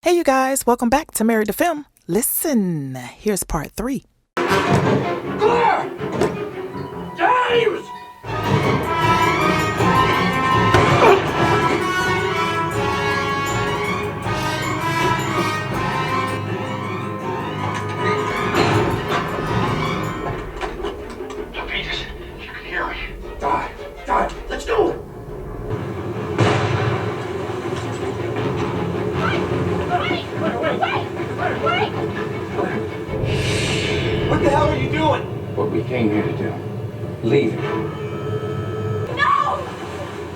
Hey you guys, welcome back to Married to Film. Listen, here's part 3. Claire! James! Peters, you can hear me. Die, let's go! Wait! What the hell are you doing? What we came here to do. Leave. No!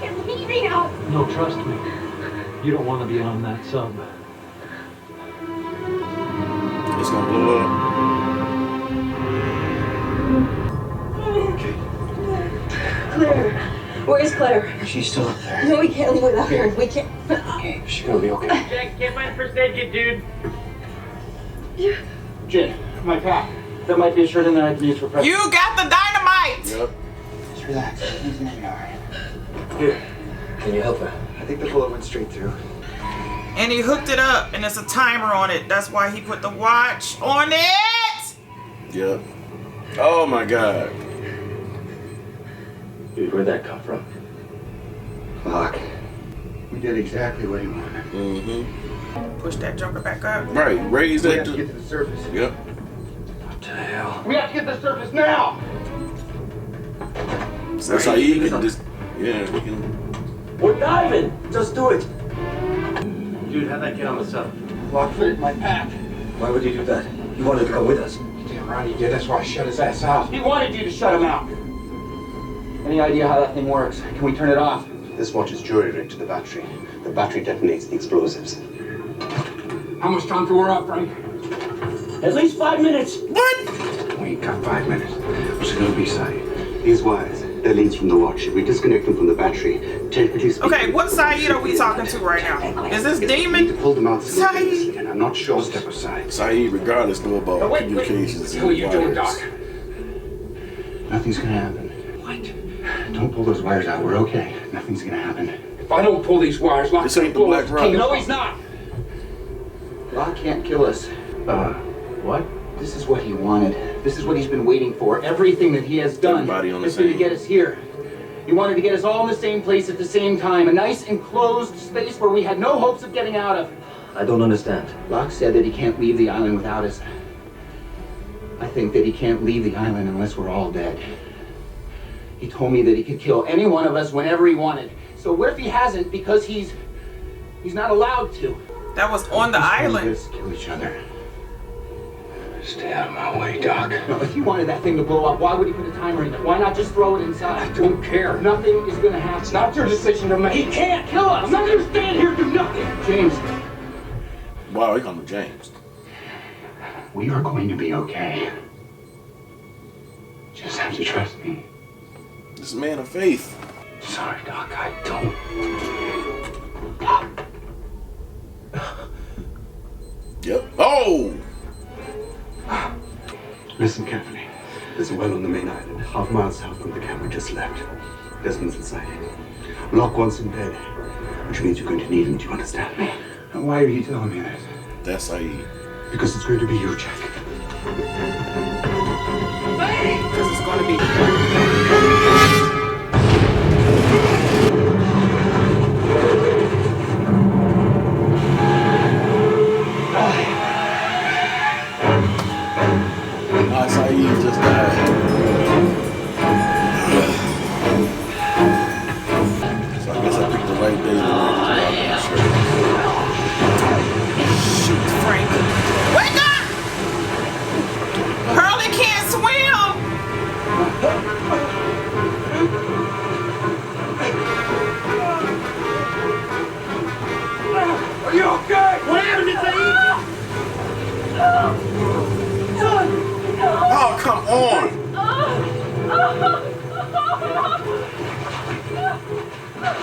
You're leaving us! No, trust me. You don't want to be on that sub. It's gonna blow up. Okay. Claire. Where's Claire? She's still up there. No, we can't leave without her. We can't. Okay, she's gonna be okay. Jack, can't find a first aid kit, dude. Jen, my pack. That might be a shirt in there I can use for prep. You got the dynamite! Yep. Just relax. Everything's gonna be alright. Here. Can you help her? I think the bullet went straight through. And he hooked it up and there's a timer on it. That's why he put the watch on it! Yep. Oh my god. Dude, where'd that come from? Locke. We did exactly what he wanted. Mm-hmm. Push that joker back up. Right, raise We that have to get to the surface. Yep. What the hell? We have to get to the surface now! That's how you can just, yeah, we can. We're diving! Just do it! Dude, how'd that get on the sub? Locke put it in my pack. Why would you do that? You wanted to come with us. Damn right he did. That's why I shut his ass out. He wanted you to shut him out. Any idea how that thing works? Can we turn it off? This watch is jury-rigged to the battery. The battery detonates the explosives. How much time till we're up, Frank? At least 5 minutes! What? We ain't got 5 minutes. What's it gonna be, Sai? These wires, they're leads from the watch. If we disconnect them from the battery, technically speaking... Okay, what Saeed are we talking to right now? Is this We need Demon? to pull them out Saeed? simultaneously, and I'm not sure step aside. Saeed, regardless, know about Wait. communications. What are you doing, Doc? Nothing's gonna happen. What? Don't pull those wires out. We're okay. Nothing's gonna happen. If I don't pull these wires, Locke's This ain't the gonna blow Black us. Rock. No, he's not. Locke can't kill us. What? This is what he wanted. This is what he's been waiting for. Everything that he has done Everybody on the has been to same. get us here. He wanted to get us all in the same place at the same time. A nice enclosed space where we had no hopes of getting out of. I don't understand. Locke said that he can't leave the island without us. I think that he can't leave the island unless we're all dead. He told me that he could kill any one of us whenever he wanted. So what if he hasn't because he's not allowed to? That was on the He's gonna island. let us kill each other. Stay out of my way, Doc. No, if he wanted that thing to blow up, why would he put a timer in it? Why not just throw it inside? I don't care. Nothing is gonna happen. It's not your decision to make. He can't kill us! I'm not gonna stand here and do nothing. James, Wow, he called him James. we are going to be okay. Just have to trust me. This is a man of faith. Sorry, Doc, I don't. Yep. Oh! Listen carefully. There's a well on the main island, half mile south from the camp we just left. Desmond's inside it. Locke wants him dead, which means you're going to need him. Do you understand me? And why are you telling me this? That's Saeed. Because it's going to be you, Jack. Because it's going to be... Ah, Saeed just died. So I guess I picked the right day to Shoot, Frank. Wake up! Hurley can't swim! Are you okay? What happened to Saeed? Oh, come on!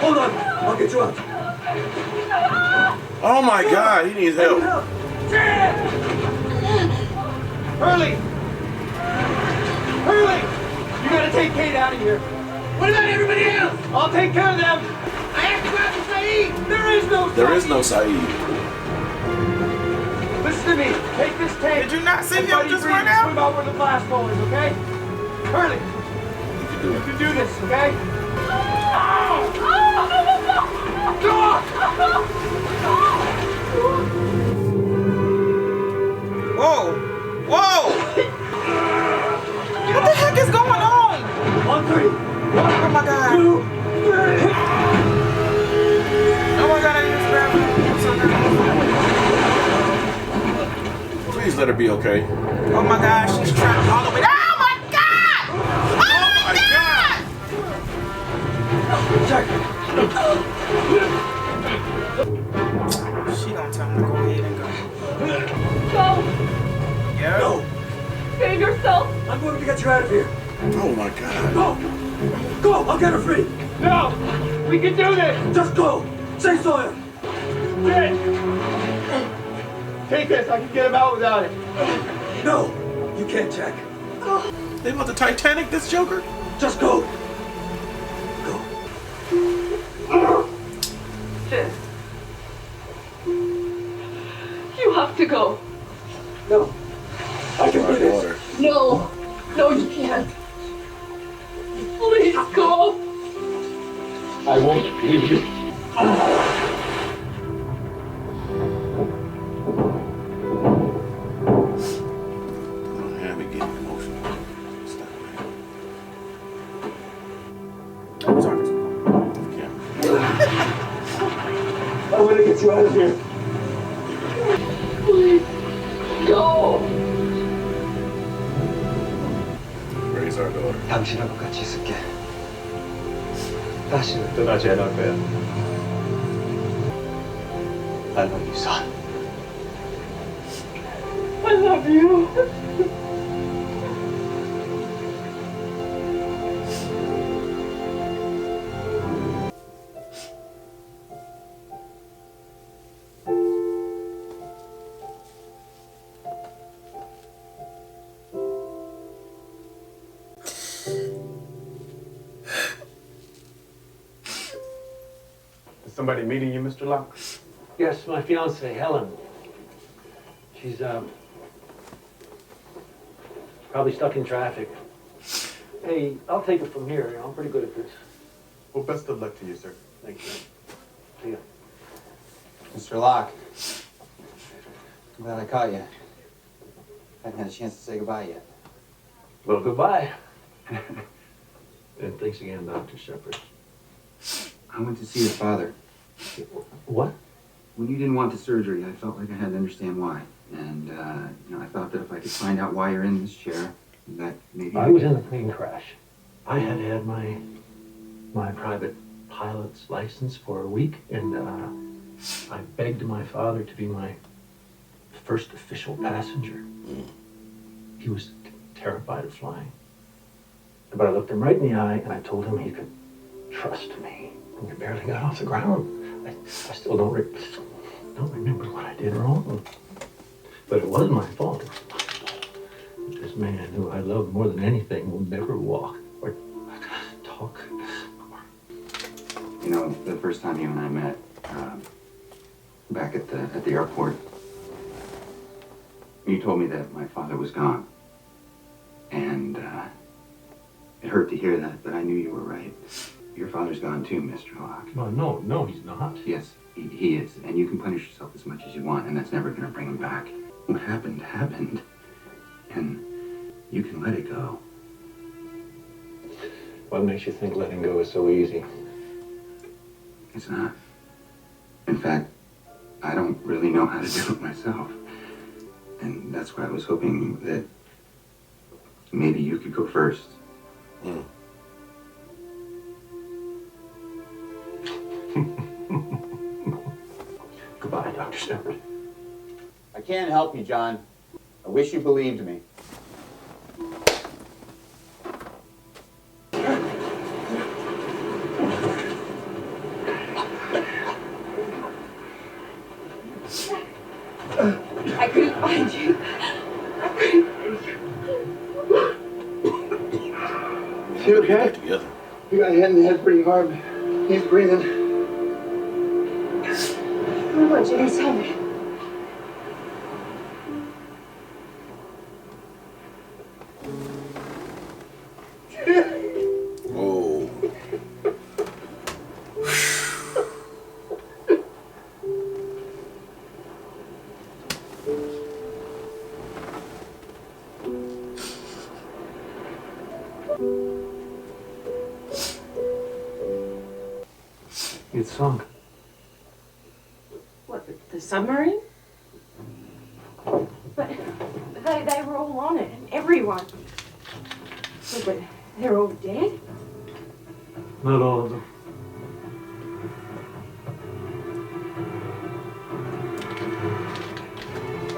Hold on! I'll get you out. Oh my god, he needs help. Hurley! Hurley! You gotta take Kate out of here. What about everybody else? I'll take care of them. I have to grab Saeed. There is no Saeed. There is no Saeed. Did you not see him Everybody just breathe. run out? Swim out where the blast hole is, okay? Hurley, you can do this, okay? Whoa! Whoa! What the heck is going on? 1, 3. Oh my God! 2, 3. Oh my God! I just grabbed him. Please let her be okay. Oh my God! She's trapped all the way. Oh my God! Oh my God! She gonna tell him to go ahead and go. Go! Yeah. No. Save yourself! I'm going to get you out of here. Oh my God. Go! Go! I'll get her free! No! We can do this! Just go! Say Sawyer! Shit! Take this, I can get him out without it. No! You can't, Jack. They want the Titanic, this Joker? Just go! Go. Sis. You have to go. No. I can do My this. daughter. No. No, you can't. Please go. I won't leave you. Don't have me getting emotional. Stop it. I'm sorry. I want to get you out of here. Please go. Raise our daughter. 당신하고 같이 있을게. 다시는 떠나지 않을 거야. I love you, son. I love you. Is somebody meeting you, Mr. Locke? Yes, my fiancée, Helen. She's, probably stuck in traffic. Hey, I'll take it from here. You know, I'm pretty good at this. Well, best of luck to you, sir. Thanks, man. See ya. Mr. Locke, I'm glad I caught you. I haven't had a chance to say goodbye yet. Well, goodbye. And thanks again, Dr. Shepard. I went to see your father. What? When you didn't want the surgery, I felt like I had to understand why. And, I thought that if I could find out why you're in this chair, that maybe... I was in a plane crash. I had had my private pilot's license for a week, and I begged my father to be my first official passenger. He was terrified of flying. But I looked him right in the eye, and I told him he could trust me. And we barely got off the ground. I still don't remember what I did wrong. But it wasn't my fault. It was my fault. This man who I love more than anything will never walk or talk anymore. You know, the first time you and I met, back at the airport, you told me that my father was gone. And, it hurt to hear that, but I knew you were right. Your father's gone too, Mr. Locke. No, he's not. Yes, he is. And you can punish yourself as much as you want, and that's never going to bring him back. What happened, happened. And you can let it go. What makes you think letting go is so easy? It's not. In fact, I don't really know how to do it myself. And that's why I was hoping that maybe you could go first. Mm. Goodbye, Dr. Shepard. I can't help you, John. I wish you believed me. I couldn't find you. I couldn't find you. You okay? Back together. You got hit in the head pretty hard. He's breathing. I want you to tell me. sunk. What, the submarine? But they were all on it, and everyone. But they're all dead? Not all of them.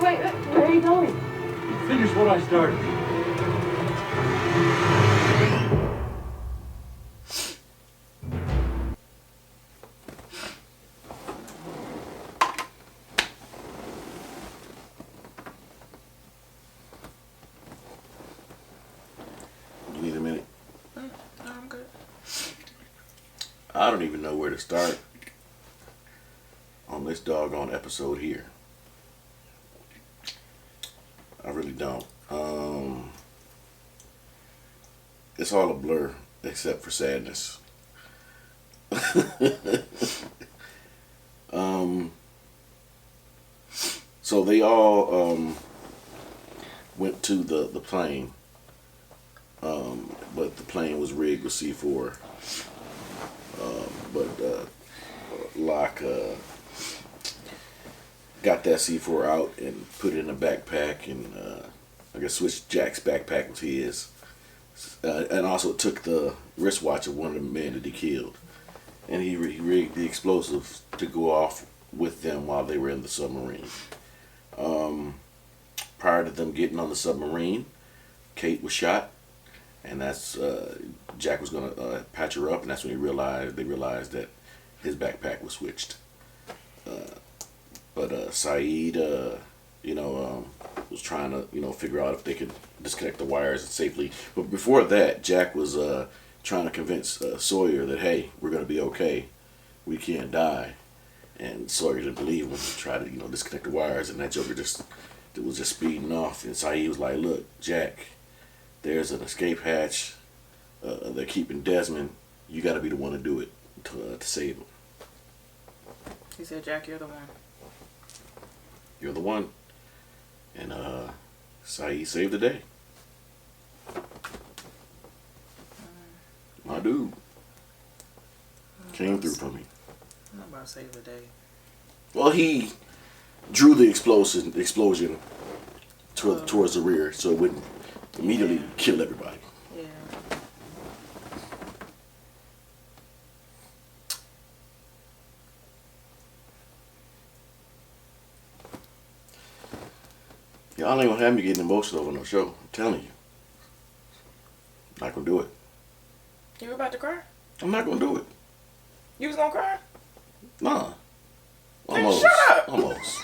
Wait, where are you going? Finish what I started. You need a minute? No, I'm good. I don't even know where to start on this doggone episode here. I really don't. It's all a blur except for sadness. So they all went to the plane, but the plane was rigged with C4. But Locke got that C4 out and put it in a backpack, and I guess switched Jack's backpack with his, and also took the wristwatch of one of the men that he killed, and he rigged the explosives to go off with them while they were in the submarine. Prior to them getting on the submarine, Kate was shot, and that's Jack was gonna patch her up, and that's when they realized that his backpack was switched. But Saeed, was trying to, figure out if they could disconnect the wires safely. But before that, Jack was trying to convince Sawyer that, hey, we're going to be okay. We can't die. And Sawyer didn't believe him. He tried to, disconnect the wires, and that Joker was just speeding off. And Saeed was like, look, Jack, there's an escape hatch. They're keeping Desmond. You got to be the one to do it to save him. He said, Jack, you're the one. You're the one. And Saeed saved the day. My dude came through for me. I'm not about to save the day. Well, he drew the explosion towards the rear, so it wouldn't immediately kill everybody. Yeah. Y'all ain't gonna have me getting emotional over no show. I'm telling you. Not gonna do it. You were about to cry? I'm not gonna do it. You was gonna cry? Nah. Then Almost. shut up. Almost.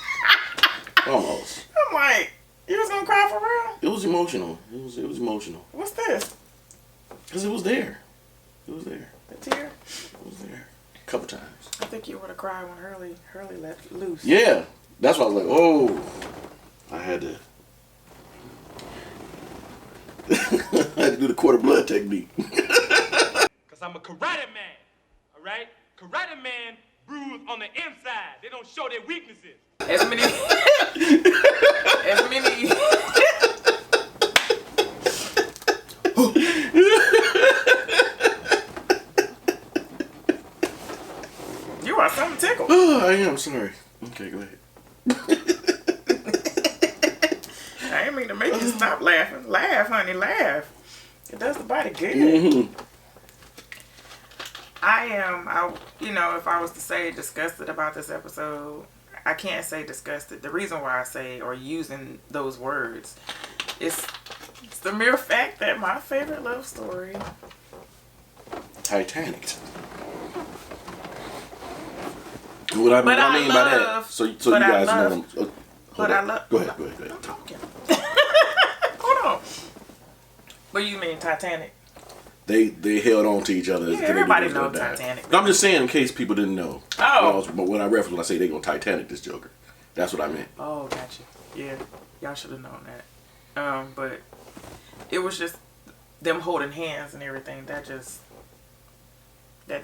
Almost. I'm like, you was gonna cry for real? It was emotional. It was emotional. What's this? Cause it was there. It was there. A tear? It was there. A couple times. I think you would have cried when Hurley let loose. Yeah. That's why I was like, oh. I had to. I had to do the quarter blood technique. Cause I'm a karate man, all right? Karate man bruise on the inside. They don't show their weaknesses. As many. You are something tickled. Oh, I am sorry. Okay, go ahead. I didn't mean to make you stop laughing. Laugh, honey, laugh. It does the body good. Mm-hmm. If I was to say disgusted about this episode, I can't say disgusted. The reason why I say or using those words is the mere fact that my favorite love story, Titanic. What I mean by that, so you guys know. Go ahead. I'm talking. Hold on. What do you mean, Titanic? They held on to each other. Yeah, everybody knows Titanic. But I'm just saying, in case people didn't know. Oh. When I say they gonna Titanic this Joker, that's what I meant. Oh, gotcha. Yeah, y'all should have known that. But it was just them holding hands and everything. That did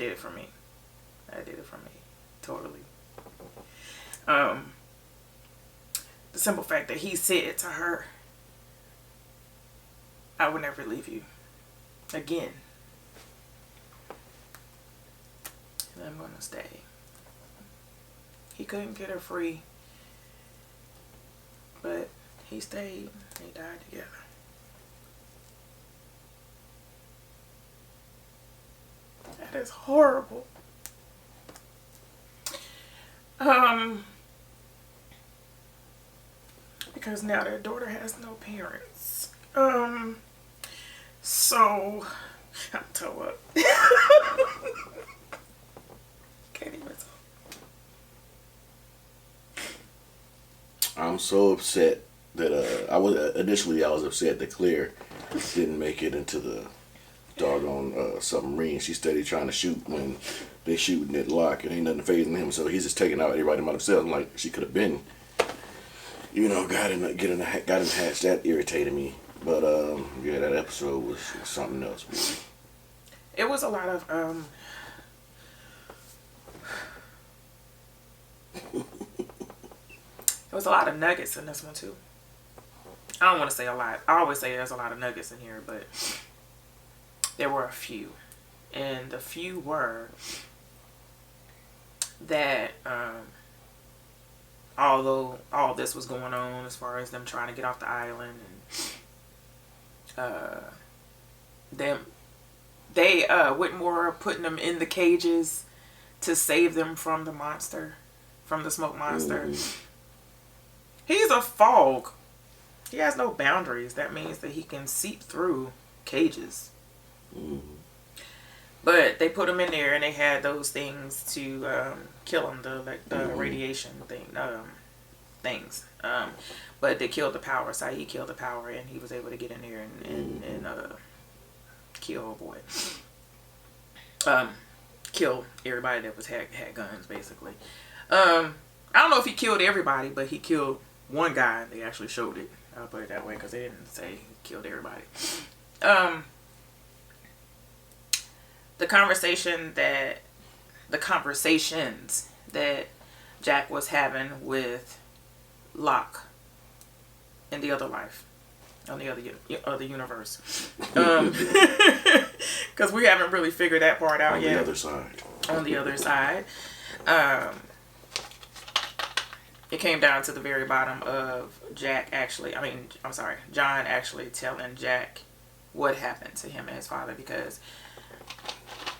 it for me. That did it for me. Totally. The simple fact that he said to her, I would never leave you again. And I'm going to stay. He couldn't get her free. But he stayed. They died together. That is horrible. Because now their daughter has no parents. So I'm toe up. Can't even talk. I'm so upset that I was upset that Claire didn't make it into the doggone submarine. She's steady trying to shoot when they shooting at Locke, and ain't nothing phasing him. So he's just taking out everybody by themselves. Like she could have been, got him hatched. That irritated me. But yeah, that episode was something else. Really. It was a lot of there was a lot of nuggets in this one too. I don't want to say a lot. I always say there's a lot of nuggets in here, but there were a few. And the few were that although all this was going on as far as them trying to get off the island and Widmore putting them in the cages to save them from the monster, from the smoke monster. He's a fog. He has no boundaries. That means that he can seep through cages. But they put him in there, and they had those things to kill him, the radiation things. But they killed the power. Saeed killed the power, and he was able to get in there and kill kill everybody that was had guns, basically. I don't know if he killed everybody, but he killed one guy. They actually showed it. I'll put it that way because they didn't say he killed everybody. The conversations that Jack was having with Locke in the other life, on the other universe, because we haven't really figured that part out yet. On the other side, it came down to the very bottom of John actually telling Jack what happened to him and his father, because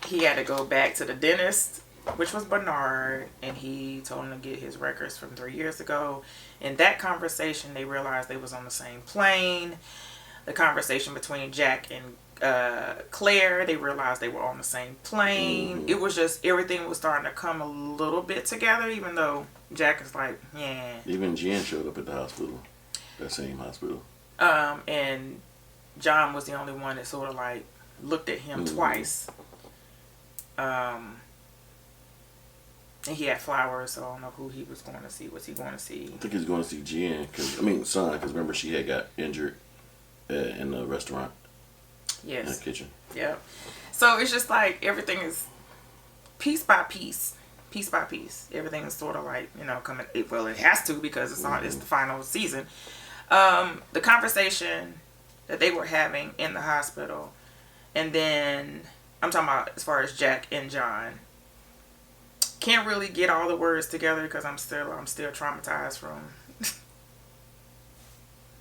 he had to go back to the dentist, which was Bernard, and he told him to get his records from 3 years ago. In that conversation, they realized they was on the same plane. The conversation between Jack and Claire, they realized they were on the same plane. It was just, everything was starting to come a little bit together, even though Jack is like, yeah. Even Jen showed up at the hospital, that same hospital. And John was the only one that sort of like looked at him twice. And he had flowers, so I don't know who he was going to see. Was he going to see? I think he was going to see Jen, because remember she had got injured in the restaurant. Yes. In the kitchen. Yeah. So it's just like everything is piece by piece. Piece by piece. Everything is sort of like, coming. Well, it has to, because it's the final season. The conversation that they were having in the hospital, and then I'm talking about as far as Jack and John. Can't really get all the words together because I'm still traumatized from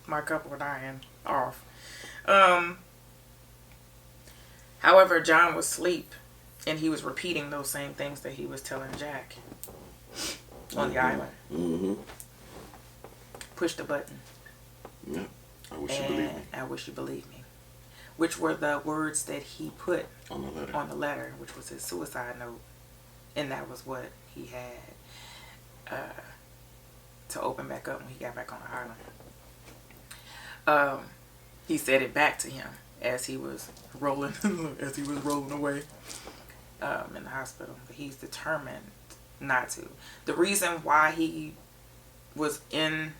my couple dying off. However, John was asleep, and he was repeating those same things that he was telling Jack on the island. Push the button. Yeah, I wish you believed me. I wish you believed me. Which were the words that he put on the letter, which was his suicide note. And that was what he had to open back up when he got back on the island. He said it back to him as he was rolling away in the hospital. But he's determined not to. The reason why he was in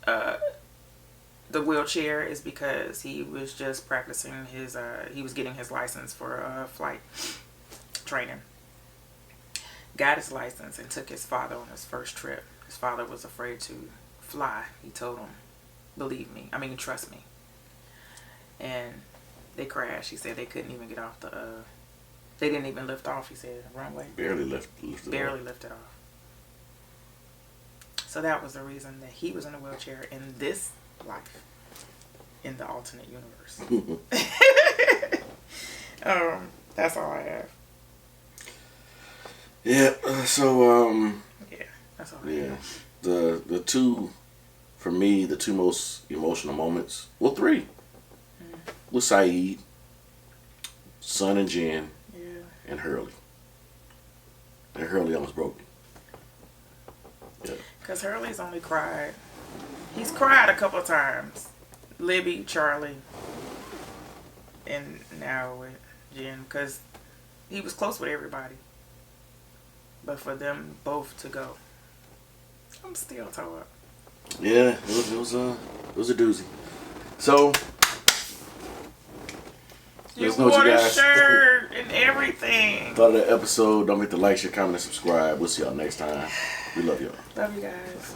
the wheelchair is because he was just practicing he was getting his license for flight training. Got his license and took his father on his first trip. His father was afraid to fly. He told him, trust me. And they crashed. He said they couldn't even get off they didn't even lift off, he said, the runway. Barely lifted lifted off. So that was the reason that he was in a wheelchair in this life, in the alternate universe. That's all I have. Yeah. Yeah, that's all I Yeah. have. The two, for me, the two most emotional moments. Well, three. With Saeed, Son and Jen, and Hurley. And Hurley almost broke me. Yeah. Because Hurley's only cried. He's cried a couple of times. Libby, Charlie, and now with Jen. Because he was close with everybody. But for them both to go, I'm still tore up. Yeah, it was a doozy. So, You let us know what wore you a guys shirt and everything. thought of the episode. Don't forget to like, share, comment, and subscribe. We'll see y'all next time. We love y'all. Love you guys.